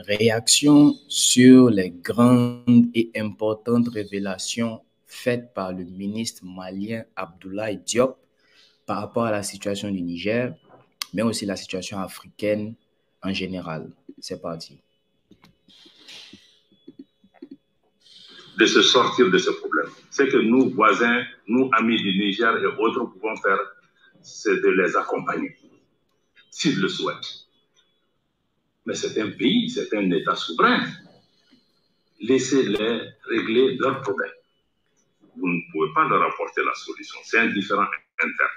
Réaction sur les grandes et importantes révélations faites par le ministre malien Abdoulaye Diop par rapport à la situation du Niger, mais aussi la situation africaine en général. C'est parti. De se sortir de ce problème. Ce que nous, voisins, nous, amis du Niger et autres, pouvons faire, c'est de les accompagner, s'ils le souhaitent. Mais c'est un pays, c'est un État souverain. Laissez-les régler leurs problèmes. Vous ne pouvez pas leur apporter la solution. C'est un différend interne.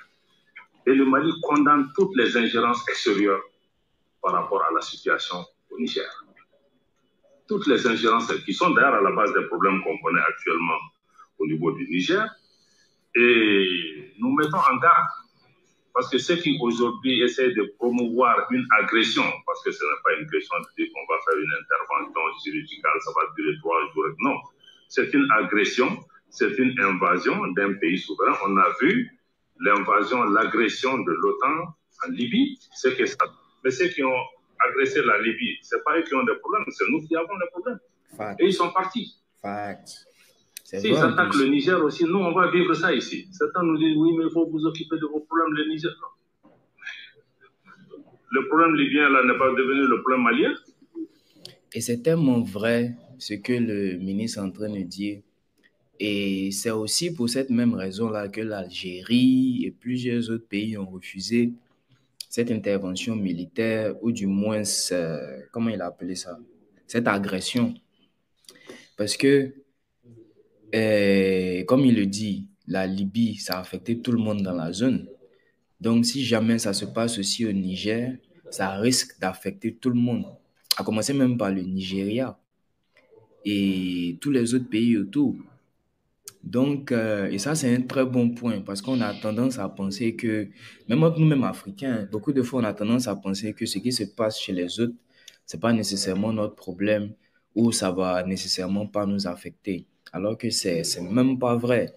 Et le Mali condamne toutes les ingérences extérieures par rapport à la situation au Niger. Toutes les ingérences qui sont d'ailleurs à la base des problèmes qu'on connaît actuellement au niveau du Niger. Et nous mettons en garde, parce que ceux qui aujourd'hui essaient de promouvoir une agression, parce que ce n'est pas une question de dire qu'on va faire une intervention chirurgicale, ça va durer 3 jours, non. C'est une agression, c'est une invasion d'un pays souverain. On a vu l'invasion, l'agression de l'OTAN en Libye, mais ceux qui ont agressé la Libye, ce n'est pas eux qui ont des problèmes, c'est nous qui avons des problèmes. Fact. Et ils sont partis. Fact. S'ils attaquent le Niger aussi, nous, on va vivre ça ici. Certains nous disent, oui, mais il faut vous occuper de vos problèmes, le Niger. Non. Le problème libyen, là, n'est pas devenu le problème malien. Et c'est tellement vrai ce que le ministre est en train de dire. Et c'est aussi pour cette même raison-là que l'Algérie et plusieurs autres pays ont refusé cette intervention militaire, ou du moins, comment il a appelé ça, cette agression. Parce que, comme il le dit, la Libye, ça a affecté tout le monde dans la zone. Donc, si jamais ça se passe aussi au Niger, ça risque d'affecter tout le monde, à commencer même par le Nigeria et tous les autres pays autour. Donc, et ça, c'est un très bon point parce qu'on a tendance à penser que, même entre nous-mêmes Africains, beaucoup de fois, on a tendance à penser que ce qui se passe chez les autres, c'est pas nécessairement notre problème ou ça va nécessairement pas nous affecter. Alors que c'est même pas vrai.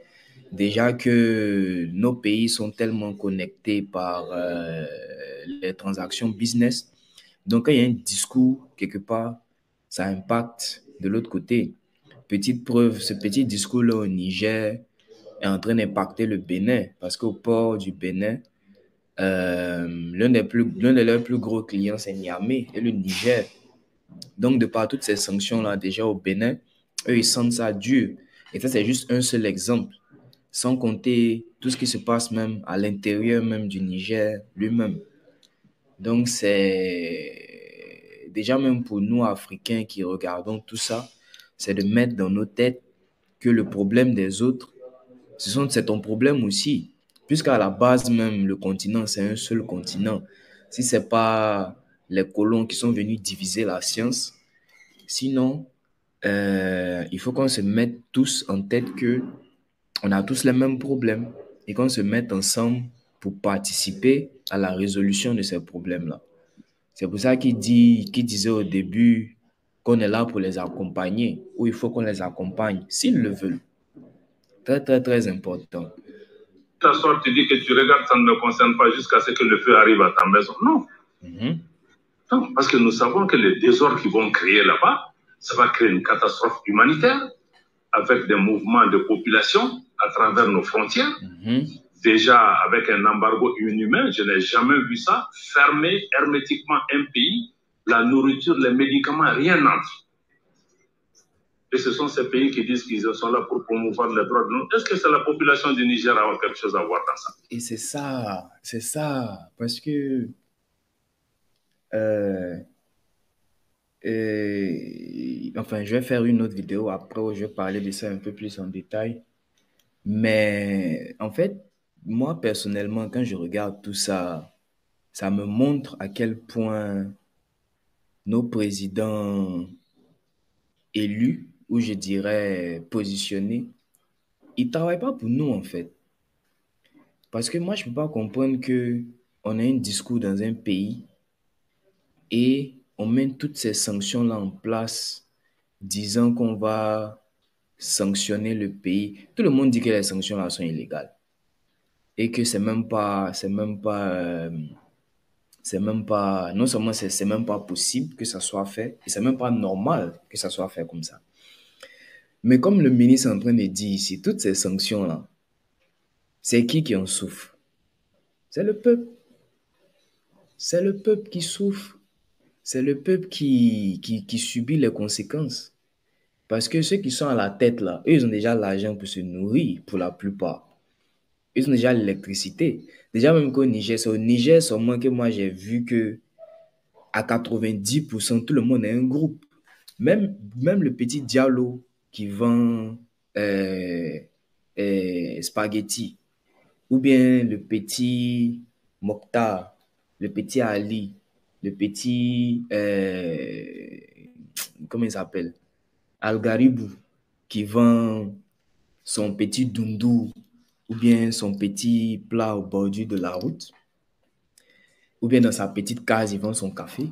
Déjà que nos pays sont tellement connectés par les transactions business. Donc, quand il y a un discours quelque part, ça impacte de l'autre côté. Petite preuve, ce petit discours-là au Niger est en train d'impacter le Bénin parce qu'au port du Bénin, l'un de leurs plus gros clients, c'est Niamey et le Niger. Donc, de par toutes ces sanctions-là, déjà au Bénin, eux, ils sentent ça dur. Et ça, c'est juste un seul exemple, sans compter tout ce qui se passe même à l'intérieur même du Niger lui-même. Donc, c'est déjà même pour nous, Africains, qui regardons tout ça, c'est de mettre dans nos têtes que le problème des autres, c'est ton problème aussi. Puisqu'à la base même, le continent, c'est un seul continent. Si ce n'est pas les colons qui sont venus diviser la science, sinon, il faut qu'on se mette tous en tête que on a tous les mêmes problèmes et qu'on se mette ensemble pour participer à la résolution de ces problèmes-là. C'est pour ça qu'il disait au début qu'on est là pour les accompagner, ou il faut qu'on les accompagne s'ils le veulent. Très, très, très important. T'asseoir, tu dis que tu regardes, ça ne me concerne pas jusqu'à ce que le feu arrive à ta maison. Non. Non, parce que nous savons que les désordres qu'ils vont créer là-bas, ça va créer une catastrophe humanitaire avec des mouvements de population à travers nos frontières. Déjà, avec un embargo inhumain, je n'ai jamais vu ça. Fermer hermétiquement un pays, la nourriture, les médicaments, rien n'entre. Et ce sont ces pays qui disent qu'ils sont là pour promouvoir les droits de l'homme. Est-ce que c'est la population du Niger qui a quelque chose à voir dans ça? Et c'est ça, parce que enfin, je vais faire une autre vidéo après où je vais parler de ça un peu plus en détail. Mais en fait, moi personnellement, quand je regarde tout ça, ça me montre à quel point nos présidents élus, ou je dirais positionnés, ils ne travaillent pas pour nous en fait. Parce que moi, je ne peux pas comprendre qu'on ait un discours dans un pays et on met toutes ces sanctions-là en place, disant qu'on va sanctionner le pays. Tout le monde dit que les sanctions-là sont illégales et que c'est même pas c'est même pas, non seulement c'est même pas possible que ça soit fait, et c'est même pas normal que ça soit fait comme ça. Mais comme le ministre est en train de dire ici, toutes ces sanctions-là, c'est qui en souffre? C'est le peuple. C'est le peuple qui souffre. C'est le peuple qui subit les conséquences. Parce que ceux qui sont à la tête là, eux, ils ont déjà l'argent pour se nourrir, pour la plupart. Ils ont déjà l'électricité. Déjà, même qu'au Niger, c'est au Niger seulement que moi j'ai vu que à 90%, tout le monde est un groupe. Même le petit Diallo qui vend euh, spaghetti, ou bien le petit Mokhtar, le petit Ali, le petit, comment il s'appelle? Algaribou, qui vend son petit doundou, ou bien son petit plat au bordure de la route, ou bien dans sa petite case, il vend son café.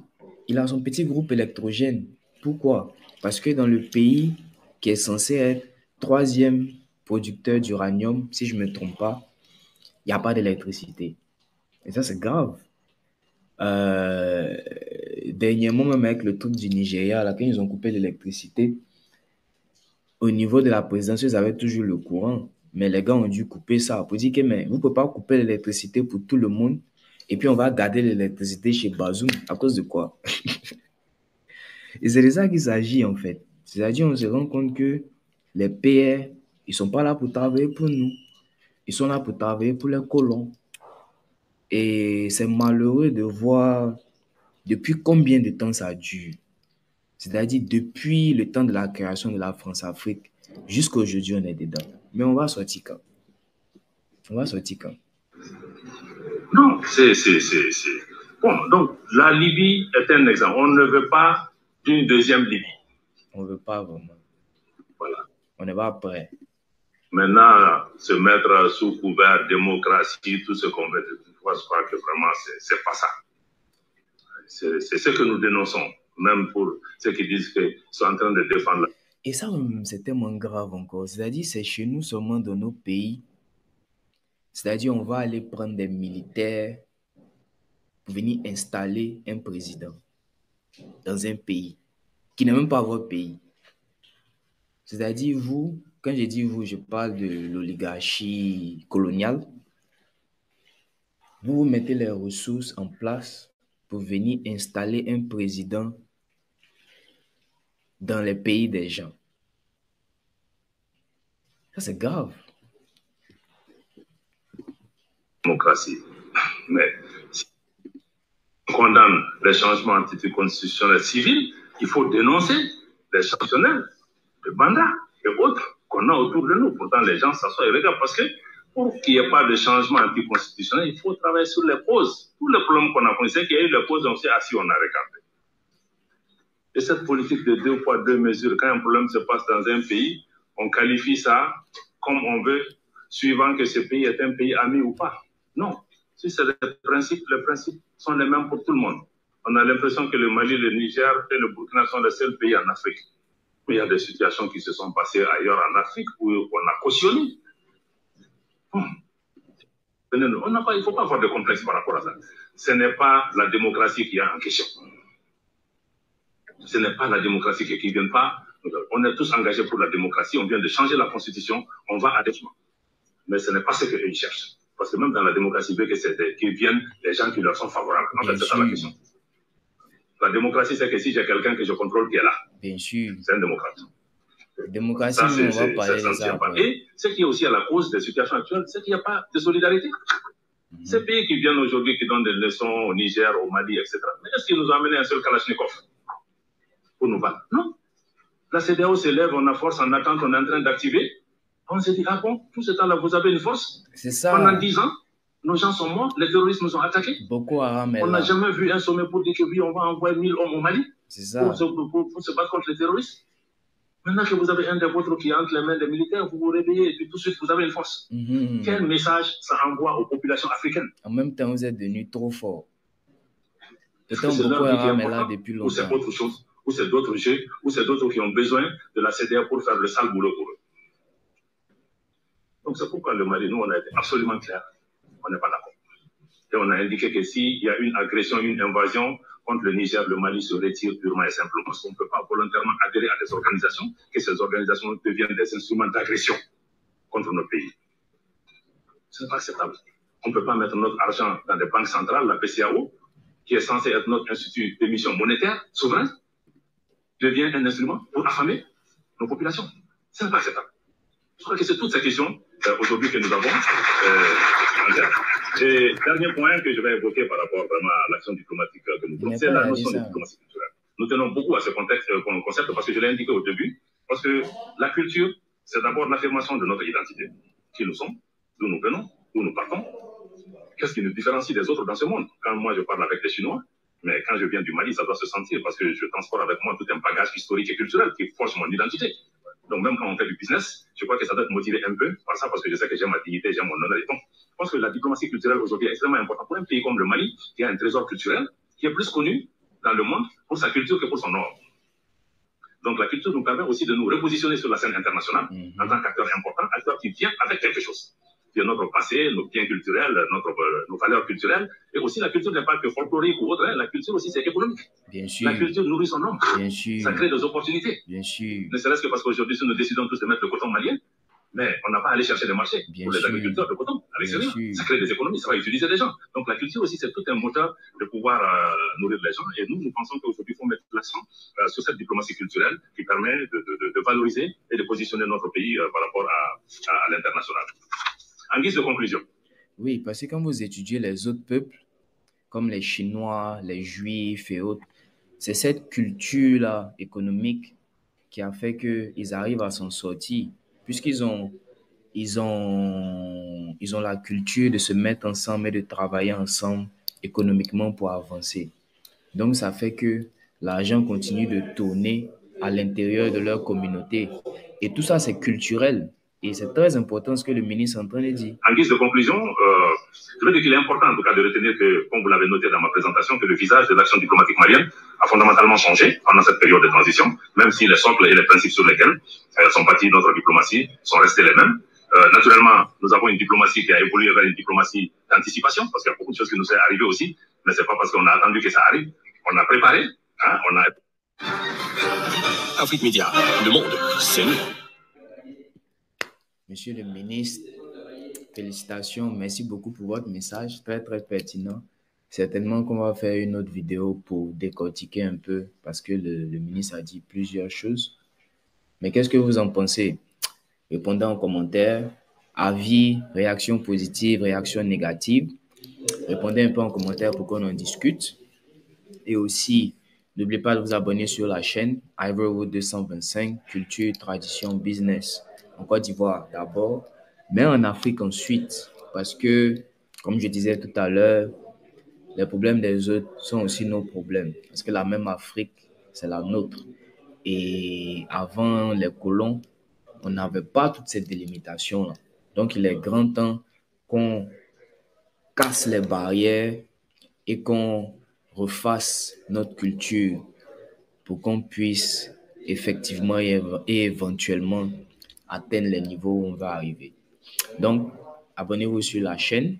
Il a son petit groupe électrogène. Pourquoi? Parce que dans le pays qui est censé être troisième producteur d'uranium, si je ne me trompe pas, il n'y a pas d'électricité. Et ça, c'est grave. Euh, Dernièrement, même avec le truc du Nigeria, là, quand ils ont coupé l'électricité, au niveau de la présidence, ils avaient toujours le courant. Mais les gars ont dû couper ça pour dire que mais vous ne pouvez pas couper l'électricité pour tout le monde et puis on va garder l'électricité chez Bazoum. À cause de quoi? Et c'est de ça qu'il s'agit en fait. C'est-à-dire on se rend compte que les PR, ils ne sont pas là pour travailler pour nous. Ils sont là pour travailler pour les colons. Et c'est malheureux de voir depuis combien de temps ça dure. C'est-à-dire depuis le temps de la création de la France-Afrique jusqu'à aujourd'hui, on est dedans. Mais on va sortir quand? On va sortir quand? Non, Bon, donc la Libye est un exemple. On ne veut pas d'une deuxième Libye. On ne veut pas vraiment. Voilà. On n'est pas prêt. Maintenant, se mettre sous couvert démocratie, tout ce qu'on veut, je crois que vraiment, c'est pas ça. C'est ce que nous dénonçons, même pour ceux qui disent qu'ils sont en train de défendre. Et ça, c'est tellement grave encore. C'est-à-dire, c'est chez nous seulement dans nos pays. C'est-à-dire, on va aller prendre des militaires pour venir installer un président dans un pays qui n'est même pas votre pays. C'est-à-dire, vous, quand je dis vous, je parle de l'oligarchie coloniale. Vous mettez les ressources en place pour venir installer un président dans les pays des gens. Ça, c'est grave. Démocratie. Mais si on condamne les changements anticonstitutionnels civils, il faut dénoncer les changements de mandat et autres qu'on a autour de nous. Pourtant, les gens s'assoient et regardent parce que pour qu'il n'y ait pas de changement anticonstitutionnel, il faut travailler sur les causes. Tous les problèmes qu'on a connus, c'est qu'il y a eu les causes, on s'est assis, on a regardé. Et cette politique de 2 poids, 2 mesures, quand un problème se passe dans un pays, on qualifie ça comme on veut, suivant que ce pays est un pays ami ou pas. Non. Si c'est les principes sont les mêmes pour tout le monde. On a l'impression que le Mali, le Niger et le Burkina sont les seuls pays en Afrique. Mais il y a des situations qui se sont passées ailleurs en Afrique où on a cautionné. Il ne faut pas avoir de complexe par rapport à ça. Ce n'est pas la démocratie qui est en question. Ce n'est pas la démocratie qui ne vient pas. On est tous engagés pour la démocratie. On vient de changer la constitution. On va à défendre. Mais ce n'est pas ce qu'ils cherchent. Parce que même dans la démocratie, il veut qu'ils viennent les gens qui leur sont favorables. En fait, c'est ça la question. La démocratie, c'est que si j'ai quelqu'un que je contrôle qui est là, bien sûr, c'est un démocrate. La démocratie, ça, on va parler de ça. Et ce qui est aussi à la cause des situations actuelles, c'est qu'il n'y a pas de solidarité. Ces pays qui viennent aujourd'hui, qui donnent des leçons au Niger, au Mali, etc. Mais est-ce qu'ils nous ont amené un seul Kalachnikov pour nous battre? Non. La CEDEAO s'élève, on a force en attente, on est en train d'activer. On s'est dit, ah bon, tout ce temps-là, vous avez une force? C'est ça. Pendant 10 ans, nos gens sont morts, les terroristes nous ont attaqués. Boko Haram est là. On n'a jamais vu un sommet pour dire que oui, on va envoyer 1000 hommes au Mali pour se battre contre les terroristes. Maintenant que vous avez un des vôtres qui est entre les mains des militaires, vous vous réveillez et puis tout de suite, vous avez une force. Quel message ça envoie aux populations africaines? En même temps, vous êtes devenus trop forts. Pourtant, Boko Haram est là depuis longtemps. Ou c'est autre chose, ou c'est d'autres jeux, ou c'est d'autres qui ont besoin de la CEDEAO pour faire le sale boulot pour eux. Donc c'est pourquoi le Mali, nous, on a été absolument clair. On n'est pas d'accord. Et on a indiqué que s'il y a une agression, une invasion contre le Niger, le Mali se retire purement et simplement parce qu'on ne peut pas volontairement adhérer à des organisations, que ces organisations deviennent des instruments d'agression contre notre pays. Ce n'est pas acceptable. On ne peut pas mettre notre argent dans des banques centrales, la BCEAO, qui est censée être notre institut d'émission monétaire souverain, devient un instrument pour affamer nos populations. Ce n'est pas acceptable. Je crois que c'est toutes ces questions aujourd'hui que nous avons en tête. Et dernier point que je vais évoquer par rapport vraiment à l'action diplomatique que nous faisons, c'est la notion de diplomatie culturelle. Nous tenons beaucoup à ce concept parce que je l'ai indiqué au début, parce que la culture, c'est d'abord l'affirmation de notre identité. Qui nous sommes, d'où nous venons, d'où nous partons. Qu'est-ce qui nous différencie des autres dans ce monde? Quand moi je parle avec les Chinois, mais quand je viens du Mali, ça doit se sentir parce que je transporte avec moi tout un bagage historique et culturel qui forge mon identité. Donc même quand on fait du business, je crois que ça doit être motivé un peu par ça parce que je sais que j'ai ma dignité, j'ai mon honneur et donc je pense que la diplomatie culturelle aujourd'hui est extrêmement importante pour un pays comme le Mali qui a un trésor culturel qui est plus connu dans le monde pour sa culture que pour son or. Donc la culture nous permet aussi de nous repositionner sur la scène internationale en tant qu'acteur important, acteur qui vient avec quelque chose. Qui est notre passé, nos biens culturels, nos valeurs culturelles, et aussi la culture n'est pas que folklorique ou autre, hein. La culture aussi c'est économique. Bien sûr. La culture nourrit son homme. Bien sûr. Ça crée des opportunités. Bien sûr. Ne serait-ce que parce qu'aujourd'hui, si nous décidons tous de mettre le coton malien, mais on n'a pas à aller chercher des marchés pour les agriculteurs de coton à l'extérieur. Ça crée des économies, ça va utiliser des gens. Donc la culture aussi, c'est tout un moteur de pouvoir nourrir les gens. Et nous pensons qu'aujourd'hui, il faut mettre l'accent sur cette diplomatie culturelle qui permet de valoriser et de positionner notre pays par rapport à l'international. En guise de conclusion. Oui, parce que quand vous étudiez les autres peuples, comme les Chinois, les Juifs et autres, c'est cette culture-là économique qui a fait qu'ils arrivent à s'en sortir, puisqu'ils ont la culture de se mettre ensemble et de travailler ensemble économiquement pour avancer. Donc, ça fait que l'argent continue de tourner à l'intérieur de leur communauté. Et tout ça, c'est culturel. Et c'est très important ce que le ministre est en train de dire. En guise de conclusion, je veux dire qu'il est important en tout cas de retenir que, comme vous l'avez noté dans ma présentation, que le visage de l'action diplomatique malienne a fondamentalement changé pendant cette période de transition, même si les socles et les principes sur lesquels sont bâtis notre diplomatie sont restés les mêmes. Naturellement, nous avons une diplomatie qui a évolué vers une diplomatie d'anticipation, parce qu'il y a beaucoup de choses qui nous sont arrivées aussi, mais ce n'est pas parce qu'on a attendu que ça arrive. On a préparé, hein, on a... Afrique Média, le monde, c'est nous. Monsieur le ministre, félicitations, merci beaucoup pour votre message, très très pertinent. Certainement qu'on va faire une autre vidéo pour décortiquer un peu, parce que le ministre a dit plusieurs choses. Mais qu'est-ce que vous en pensez? Répondez en commentaire, avis, réactions positives, réactions négatives. Répondez un peu en commentaire pour qu'on en discute. Et aussi, n'oubliez pas de vous abonner sur la chaîne Ivorywood 225, Culture, Tradition, Business. En Côte d'Ivoire d'abord, mais en Afrique ensuite. Parce que, comme je disais tout à l'heure, les problèmes des autres sont aussi nos problèmes. Parce que la même Afrique, c'est la nôtre. Et avant les colons, on n'avait pas toute cette délimitation-là. Donc, il est grand temps qu'on casse les barrières et qu'on refasse notre culture pour qu'on puisse effectivement et éventuellement atteindre les niveaux où on va arriver. Donc, abonnez-vous sur la chaîne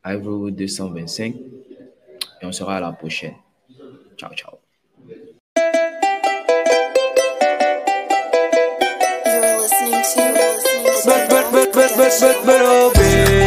Ivorywood 225 et on sera à la prochaine. Ciao, ciao. You're listening to